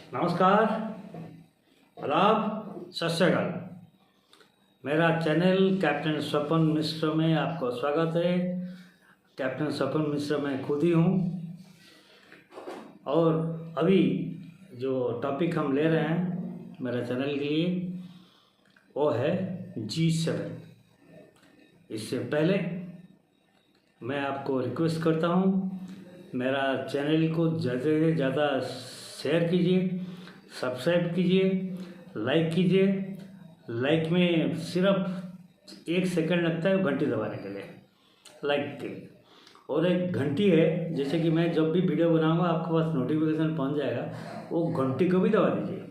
नमस्कार, आदाब, सत श्री अकाल। मेरा चैनल कैप्टन स्वपन मिश्र में आपको स्वागत है। कैप्टन स्वपन मिश्र मैं खुद ही हूँ और अभी जो टॉपिक हम ले रहे हैं मेरे चैनल के लिए वो है G7। इससे पहले मैं आपको रिक्वेस्ट करता हूँ, मेरा चैनल को ज़्यादा से ज़्यादा शेयर कीजिए, सब्सक्राइब कीजिए, लाइक कीजिए। लाइक में सिर्फ 1 सेकंड लगता है घंटी दबाने के लिए, लाइक के लिए। और एक घंटी है, जैसे कि मैं जब भी वीडियो बनाऊंगा आपके पास नोटिफिकेशन पहुंच जाएगा, वो घंटी को भी दबा दीजिए।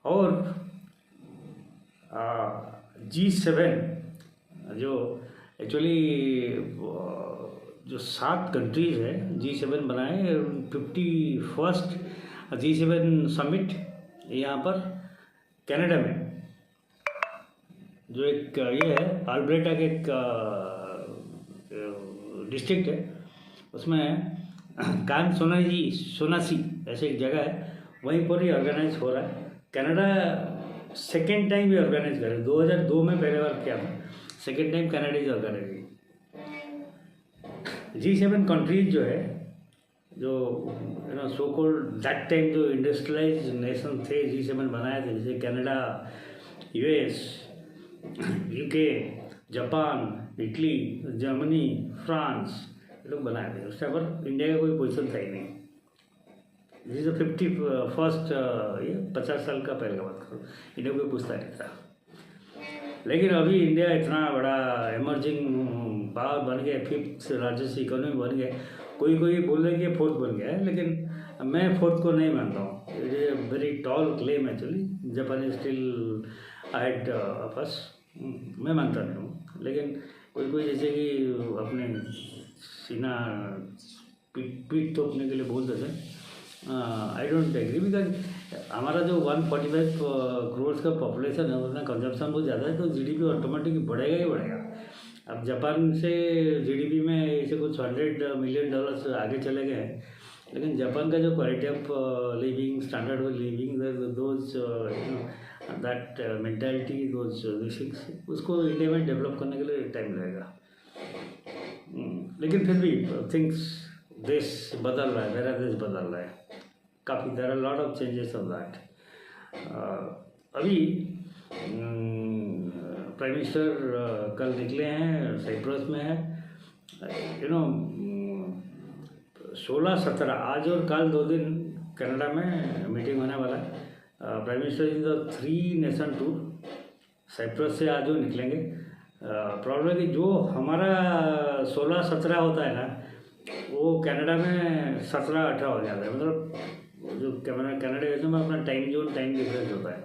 और G7 जो एक्चुअली जो 7 कंट्रीज़ है G7 बनाए, 51st G7 समिट यहाँ पर कनाडा में, जो एक ये है अल्बर्टा के एक डिस्ट्रिक्ट है, उसमें कान सोनासी ऐसे एक जगह है, वहीं पर ही ऑर्गेनाइज हो रहा है। कनाडा सेकेंड टाइम भी ऑर्गेनाइज कर रहे हैं। 2002 में पहले बार किया था, second time Canada is organising. G7 countries जो है, जो सो कॉल्ड दैट टाइम जो इंडस्ट्रियलाइज नेशन थे, G7 बनाए थे, जैसे Canada, US, UK, Japan, Italy, Germany, France, ये लोग बनाए थे। उस टाइम पर इंडिया का कोई पोजीशन था ही नहीं। दिस इज 51st, ये 50 साल का पहले का बात करो, इंडिया कोई पूछता नहीं था। लेकिन अभी इंडिया इतना बड़ा एमर्जिंग पावर बन गया, 5th लार्जेस्ट इकोनॉमी बन गया। कोई बोल रहे कि 4th बन गया है, लेकिन मैं 4th को नहीं मानता हूँ। It is a very tall claim actually. Japan is still ahead of us, मैं मानता नहीं हूँ। लेकिन कोई जैसे कि अपने सीना पीठ तोपने के लिए बोल देते हैं, आई डोंट एग्री। बिकॉज हमारा जो 145 करोड़ का पॉपुलेशन है, उसमें कंजप्शन बहुत ज़्यादा है, तो जीडीपी ऑटोमेटिक बढ़ेगा ही बढ़ेगा। अब जापान से जीडीपी में ऐसे कुछ $100 मिलियन आगे चले गए हैं, लेकिन जापान का जो quality of living, standard of living, those that mentality, those things, उसको इंडिया में डेवलप करने के लिए टाइम लगेगा। लेकिन फिर भी थिंग्स, देश बदल रहा है, मेरा देश बदल रहा है काफ़ी। There are lot of changes of that. अभी प्राइम मिनिस्टर कल निकले हैं, साइप्रस में है। 16-17 आज और कल 2 दिन कनाडा में मीटिंग होने वाला है। Prime minister in the 3 nation tour, Cyprus से आज वो निकलेंगे। प्रॉब्लम है कि जो हमारा 16-17 होता है ना, वो कनाडा में 17-18 हो जाता है। मतलब जो कनाडा में अपना टाइम डिफरेंस होता है।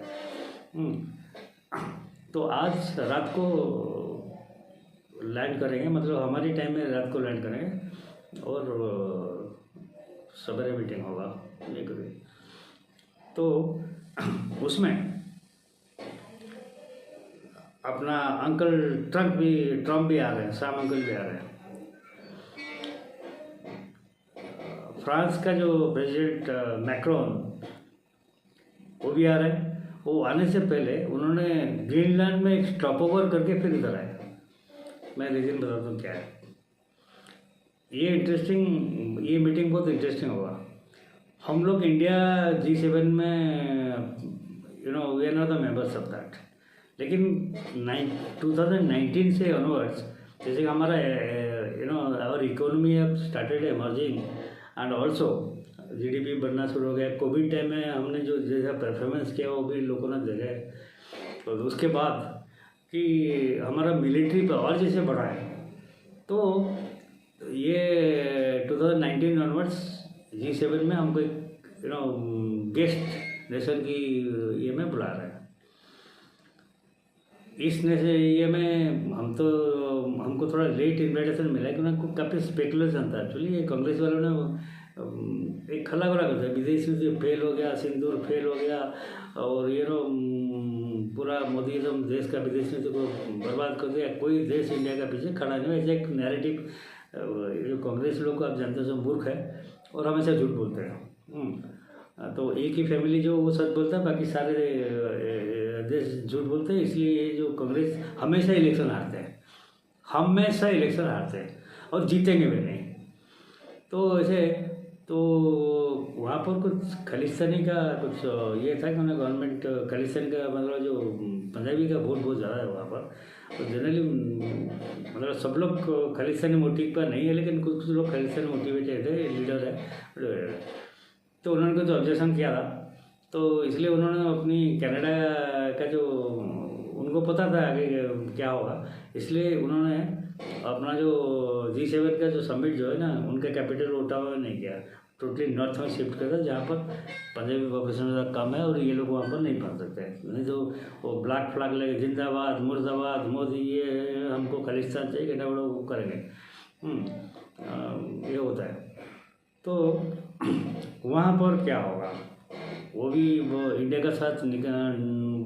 तो आज रात को लैंड करेंगे, मतलब हमारी टाइम में रात को लैंड करेंगे और सवेरे मीटिंग होगा ये कभी। तो उसमें अपना अंकल ट्रम्प भी आ रहे हैं, सैम अंकल भी आ रहे हैं। फ्रांस का जो प्रेसिडेंट मैक्रोन, वो भी आ रहे हैं। वो आने से पहले उन्होंने ग्रीनलैंड में एक स्टॉप ओवर करके फिर इधर आए। मैं रीज़न बताता हूँ क्या है। ये मीटिंग बहुत इंटरेस्टिंग होगा। हम लोग इंडिया G7 में we are not the members of that, लेकिन 2019 से ऑनवर्ड्स, जैसे कि हमारा our economy have started emerging and also GDP बढ़ना शुरू हो गया। कोविड टाइम में हमने जो जैसा परफॉर्मेंस किया वो भी लोगों ने देखा है। तो उसके बाद कि हमारा मिलिट्री पावर जैसे बढ़ा है, तो ये 2019 ऑनवर्ड्स G7 में हमको एक गेस्ट नेशन की ये में बुला रहे हैं। इस ये में हमको थोड़ा लेट इन्विटेशन मिला है, क्योंकि काफ़ी स्पेकुलेशन था एक्चुअली। ये कांग्रेस वालों ने एक खला कर दिया, विदेशी से फेल हो गया, सिंदूर फेल हो गया, और ये पूरा मोदी एकदम देश का विदेश नीति को बर्बाद कर दिया। कोई देश इंडिया का पीछे खड़ा नहीं है, ऐसे एक नैरेटिव। जो कांग्रेस लोग को आप जानते हो मूर्ख है, और हमेशा झूठ बोलते हैं। तो एक ही फैमिली जो वो सच बोलता है, बाकी सारे देश झूठ बोलते हैं। इसलिए ये जो कांग्रेस हमेशा इलेक्शन हारते हैं, हमेशा इलेक्शन हारते हैं और जीतेंगे भी नहीं। तो ऐसे तो वहाँ पर कुछ खालिस्तानी का कुछ ये था कि उन्हें गवर्नमेंट खालिस्तान का मतलब जो पंजाबी का वोट बहुत ज़्यादा है वहाँ पर। तो जनरली मतलब सब लोग खालिस्तानी मोटिव पर नहीं है, लेकिन कुछ लोग खालिस्तानी मोटिवेटेड है, लीडर है। तो उन्होंने कुछ ऑब्जेक्शन किया था, तो इसलिए उन्होंने अपनी कनाडा का जो उनको पता था आगे क्या होगा, इसलिए उन्होंने अपना जो G7 का जो समिट जो है ना, उनका कैपिटल ओटावा में नहीं किया, टोटली नॉर्थ में शिफ्ट कर था, जहाँ पर पंजाबी पॉपुलेशन का कम है और ये लोग वहाँ पर नहीं पढ़ सकते। नहीं तो वो ब्लैक फ्लैग लगे जिंदाबाद मुर्दाबाद मोदी, ये हमको खालिस्तान चाहिए, कहना बड़ा वो करेंगे। ये होता है। तो वहाँ पर क्या होगा, वो भी वो इंडिया का साथ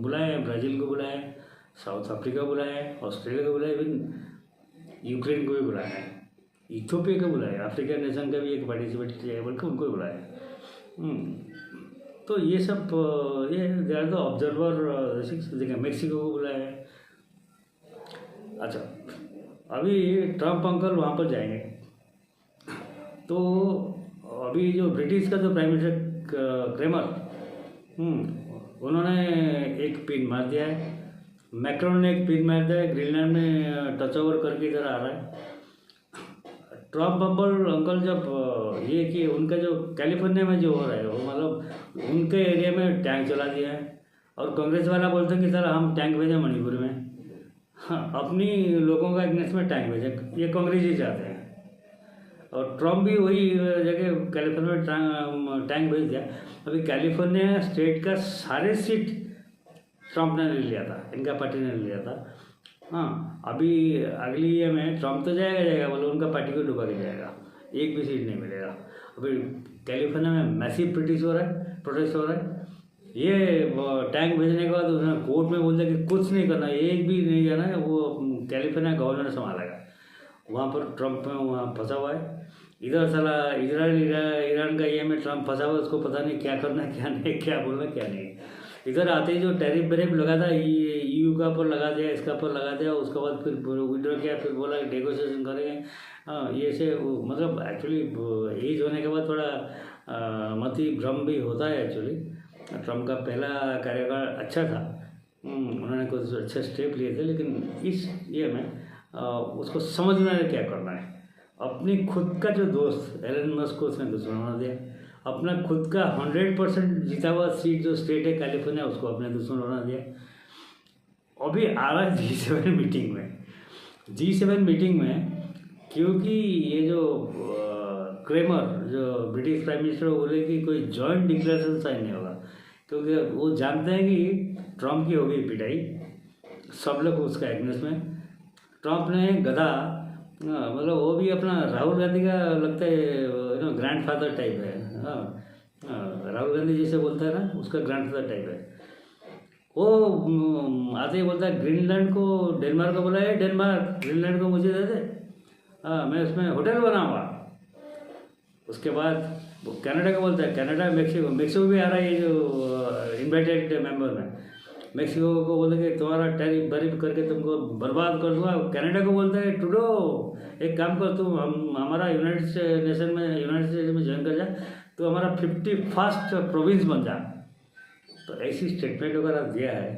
बुलाए, ब्राज़ील को बुलाए, साउथ अफ्रीका बुलाए, ऑस्ट्रेलिया को बुलाए, इवन यूक्रेन को भी बुलाया है, इथियोपिया को बुलाया, अफ्रीकन नेशन का भी एक पार्टिसिपेट किया है, बल्कि उनको बुलाया। तो ये सब ये दे आर द ऑब्जर्वर। देखिए मेक्सिको को बुलाया है। अच्छा, अभी ट्रम्प अंकल वहाँ पर जाएंगे, तो अभी जो ब्रिटिश का जो प्राइम मिनिस्टर क्रेमर, उन्होंने एक पिन मार दिया है, मैक्रोन ने एक पिन मार दिया है, ग्रीनलैंड में टच ओवर करके इधर आ रहा है। ट्रम्प अंकल जब ये कि उनका जो कैलिफोर्निया में जो हो रहा है, वो मतलब उनके एरिया में टैंक चला दिया है, और कांग्रेस वाला बोलते हैं कि सर हम टैंक भेजें मणिपुर में। हाँ, अपनी लोगों का अगेंस्ट में टैंक भेजें, ये कांग्रेस ही चाहते हैं। और ट्रम्प भी वही जगह कैलिफोर्निया में टैंक भेज दिया। अभी कैलिफोर्निया स्टेट का सारे सीट ट्रम्प ने ले लिया था, इनका पार्टी ने ले लिया था। हाँ, अभी अगली ईयर में ट्रम्प तो जाएगा बोले, उनका पार्टी को डुबा के जाएगा, एक भी सीट नहीं मिलेगा। अभी कैलिफोर्निया में मैसिव प्रोटेस्ट हो रहा है। ये टैंक भेजने के बाद उसने कोर्ट में बोल दिया कि कुछ नहीं करना, एक भी नहीं जाना है, वो कैलिफोर्निया गवर्नर संभालेगा। वहाँ पर ट्रम्प में वहाँ फंसा हुआ है। इधर साला इजराइल ईरान का ये में ट्रम्प फंसा हुआ, उसको पता नहीं क्या करना क्या नहीं, क्या बोलना क्या नहीं। इधर आते ही जो टैरिफ ब्रेफ लगा था, EU का पर लगा दिया, इसका पर लगा दिया, उसके बाद फिर विड्रॉ किया, फिर बोला नेगोशिएशन करेंगे। हाँ, ये से मतलब एक्चुअली एज होने के बाद थोड़ा मति भ्रम भी होता है। एक्चुअली ट्रम्प का पहला कार्यकाल अच्छा था, उन्होंने कुछ अच्छे स्टेप लिए थे, लेकिन इस ये में उसको समझना है क्या करना है। अपनी खुद का जो दोस्त एलन मस्क को उसने दुश्मन बना दिया, अपना खुद का 100% जीता हुआ सीट जो स्टेट है कैलिफोर्निया, उसको अपने दुश्मन बना दिया। अभी आ रहा है G7 मीटिंग में, क्योंकि ये जो क्रेमर जो ब्रिटिश प्राइम मिनिस्टर बोले कि कोई जॉइंट डिक्लेरेशन साइन नहीं होगा, क्योंकि वो जानते हैं कि ट्रम्प की होगी पिटाई, सब लोग उसका एगेंस्ट में। ट्रम्प ने गधा, मतलब वो भी अपना राहुल गांधी का लगता है ग्रैंड फादर टाइप है। राहुल गांधी जैसे बोलता है ना, उसका ग्रैंड फादर टाइप है। वो आते ही बोलता है ग्रीनलैंड को डेनमार्क को बोला है, डेनमार्क ग्रीनलैंड को मुझे दे दे, मैं उसमें होटल बनाऊंगा। उसके बाद वो कनाडा का बोलता है, कनाडा मेक्सिको भी आ रहा है, ये जो इन्वाइटेड मेंबर में मेक्सिको को बोलते कि तुम्हारा टैरिफ बरीफ करके तुमको बर्बाद कर दूंगा। कनाडा को बोलता है टूडो एक काम कर, तुम हमारा यूनाइटेड स्टेट्स में ज्वाइन कर जा, तो हमारा 51st प्रोविंस बन जा। तो ऐसी स्टेटमेंट वगैरह दिया है,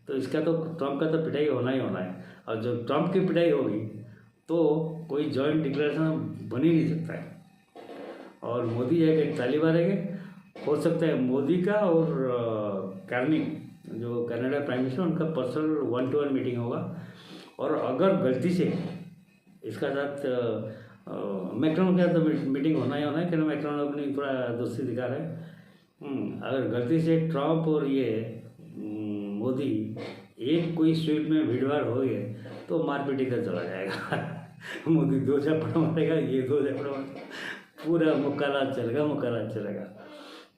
तो इसका तो ट्रम्प का तो पिटाई होना ही होना है। और जब ट्रम्प की पिटाई होगी तो कोई जॉइंट डिक्लेरेशन बन ही नहीं सकता है। और मोदी एक ताली मारेंगे, हो सकता है मोदी का और कार्नी जो कनाडा प्राइम मिनिस्टर, उनका पर्सनल 1-to-1 मीटिंग होगा। और अगर गलती से इसका साथ मैक्रोन का तो मीटिंग होना ही होना है, क्योंकि मैक्रोन अपनी थोड़ा दोस्ती दिखा रहे हैं। अगर गलती से ट्रम्प और ये मोदी एक कोई स्ट्रीट में भीड़भाड़ हो गए तो मारपीट का चला जाएगा। मोदी 2 झपड़ मारेगा, ये 2 झपड़ मारेगा, पूरा मुक्कालात चलेगा।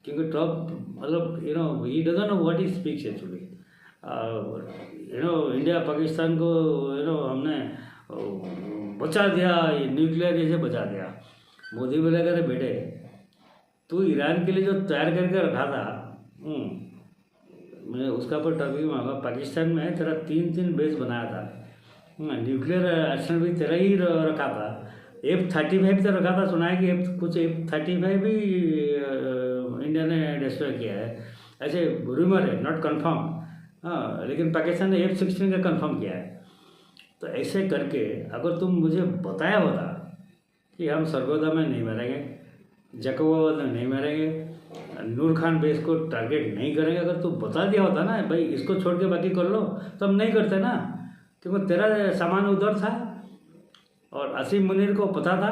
क्योंकि ट्रम्प मतलब he doesn't know what he speaks actually. India Pakistan को हमने बचा दिया, न्यूक्लियर जैसे बचा दिया। मोदी बोले करे बेटे तू ईरान के लिए जो तैयार करके रखा था, मैं उसका पर टॉपिक मांगा। पाकिस्तान में तेरा 3 बेस बनाया था, न्यूक्लियर आर्सेनल भी तेरा ही रखा था। F-35 तो रखा था, सुना है कि कुछ F-35 भी इंडिया ने डिस्ट्रॉय किया है, ऐसे रूमर है, नॉट कंफर्म। हाँ, लेकिन पाकिस्तान ने F-16 का कंफर्म किया है। तो ऐसे करके अगर तुम मुझे बताया होता कि हम सरगोदा में नहीं मरेंगे, जकोबाबाद में नहीं मरेंगे, नूर खान बेस को टारगेट नहीं करेंगे, अगर तू बता दिया होता ना भाई इसको छोड़ के बाकी कर लो, तो हम नहीं करते ना, क्योंकि तेरा सामान उधर था और असीम मुनीर को पता था,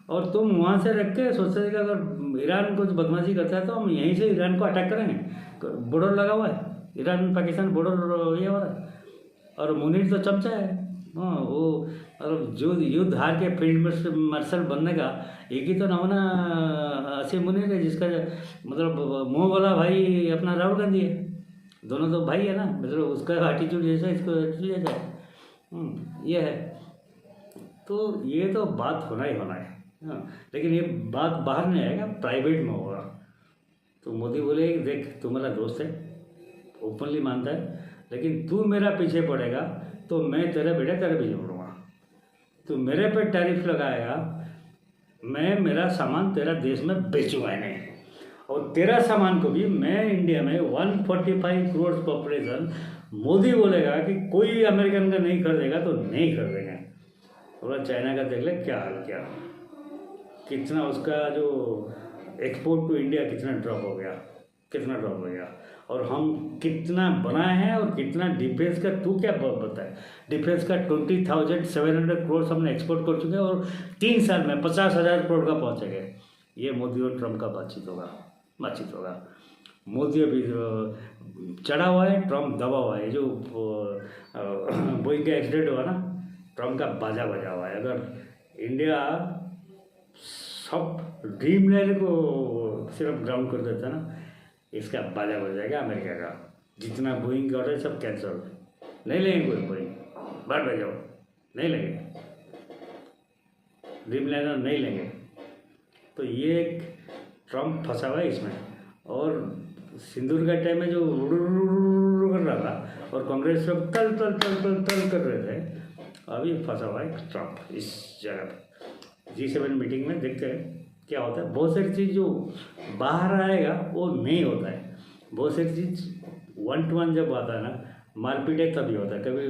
और तुम वहाँ से रख के सोचते थे कि अगर ईरान कुछ बदमाशी करता है तो हम यहीं से ईरान को अटैक करेंगे। बॉर्डर लगा हुआ है, ईरान पाकिस्तान बॉर्डर ये हो रहा है, और मुनीर तो चमचा है। हाँ, वो मतलब जो युद्ध हार के फील्ड मार्शल बनने का एक ही तो नमूना असीम मुनीर है, जिसका मतलब मुँह वाला भाई अपना राहुल गांधी है। दोनों तो भाई है ना, मतलब उसका एटीट्यूड जैसा इसको एटीट्यूड जैसा है। ये है, तो ये तो बात होना ही होना है। हाँ, लेकिन ये बात बाहर नहीं आएगा, प्राइवेट में होगा। तो मोदी बोले देख तू मेरा दोस्त है, ओपनली मानता है, लेकिन तू मेरा पीछे पड़ेगा तो मैं तेरे बेटे तेरे पीछे पड़ूंगा। तू मेरे पे टैरिफ लगाएगा, मैं मेरा सामान तेरा देश में बेचूंगा नहीं, और तेरा सामान को भी मैं इंडिया में 145 करोड़ पॉपुलेशन, मोदी बोलेगा कि कोई अमेरिकन का नहीं खरीदेगा तो नहीं खरीदेंगे। थोड़ा चाइना का देख ले क्या हाल किया, कितना उसका जो एक्सपोर्ट टू इंडिया कितना ड्रॉप हो गया, कितना ड्रॉप हो गया। और हम कितना बनाए हैं और कितना डिफेंस का, तू क्या बताए, डिफेंस का 20,700 करोड़ हमने एक्सपोर्ट कर चुके हैं, और 3 साल में 50,000 करोड़ का पहुँचेंगे। ये मोदी और ट्रम्प का बातचीत होगा। मोदी अभी चढ़ा हुआ है, ट्रम्प दबा हुआ है। जो बोइंग का एक्सीडेंट हुआ ना, ट्रम्प का बाजा बजा हुआ है। अगर इंडिया सब ड्रीम लैंड को सिर्फ ग्राउंड कर देता ना, इसका बाजा बज जाएगा अमेरिका का। जितना बोइंग का ऑर्डर सब कैंसिल, नहीं लेंगे कोई बोइंग, बाहर भेजो, नहीं लेंगे, ड्रीम लैंडर नहीं लेंगे। तो ये एक ट्रम्प फंसा हुआ है इसमें। और सिंदूर का टाइम में जो कर रहा था और कांग्रेस लोग तल कर रहे थे, अभी फंसा हुआ है ट्रम्प इस जगह पर। G7 मीटिंग में देखते हैं क्या होता है। बहुत सारी चीज़ जो बाहर आएगा वो नहीं होता है। बहुत सारी चीज़ 1 to 1 जब आता है ना, मारपीट है तभी होता है। कभी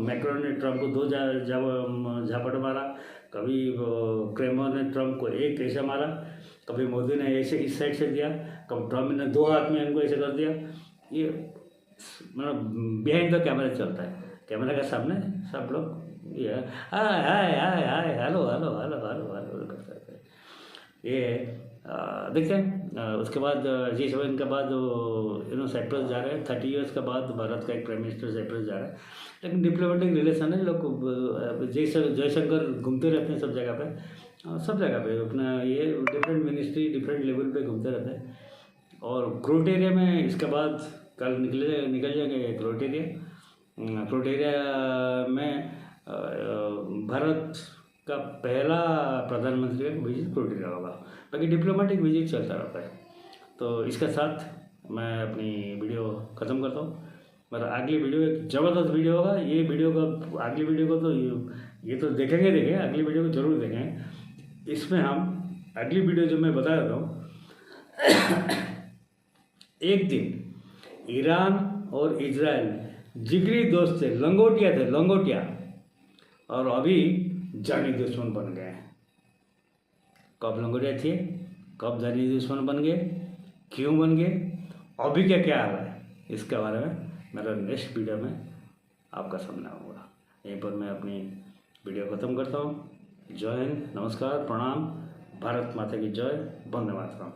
मैक्रोन ने ट्रम्प को 2 झापट मारा, कभी क्रेमर ने ट्रम्प को एक ऐसा मारा, कभी मोदी ने ऐसे इस साइड से दिया, कभी ट्रम्प ने 2 हाथ में इनको ऐसे कर दिया। ये मतलब बिहाइंड द कैमरा चलता है, कैमरा के सामने सब लोग ये hi hi hi hi hello hello hello hello hello करते रहते हैं। ये देखते हैं। उसके बाद G7 के बाद साइप्रस जा रहे हैं। 30 ईयर्स के बाद भारत का एक प्राइम मिनिस्टर साइप्रस जा रहा है। लेकिन डिप्लोमेटिक रिलेशन है, लोग जयशंकर घूमते रहते हैं सब जगह पे अपना ये डिफरेंट मिनिस्ट्री डिफरेंट लेवल पे घूमते रहते हैं। और ग्रोथ एरिया में इसके बाद कल निकल जाएंगे ग्रोथ एरिया में भारत का पहला प्रधानमंत्री का विजिट ग्रोथ एरिया होगा। बाकी डिप्लोमेटिक विजिट चलता रहता है। तो इसके साथ मैं अपनी वीडियो ख़त्म करता हूँ। मेरा अगली वीडियो एक ज़बरदस्त वीडियो होगा। ये वीडियो का अगली वीडियो को तो ये तो देखेंगे, अगली वीडियो को जरूर देखें। इसमें हम अगली वीडियो जो मैं बता देता हूँ, एक दिन ईरान और इजराइल जिगरी दोस्त थे, लंगोटिया, और अभी जानी दुश्मन बन गए। कब लंगोटिया थे, कब जानी दुश्मन बन गए, क्यों बन गए, अभी क्या हाल है, इसके बारे में मेरा नेक्स्ट वीडियो में आपका सामना होगा। यहीं पर मैं अपनी वीडियो ख़त्म करता हूँ। जय हिंद, नमस्कार, प्रणाम, भारत माता की जय, वंदे मातरम।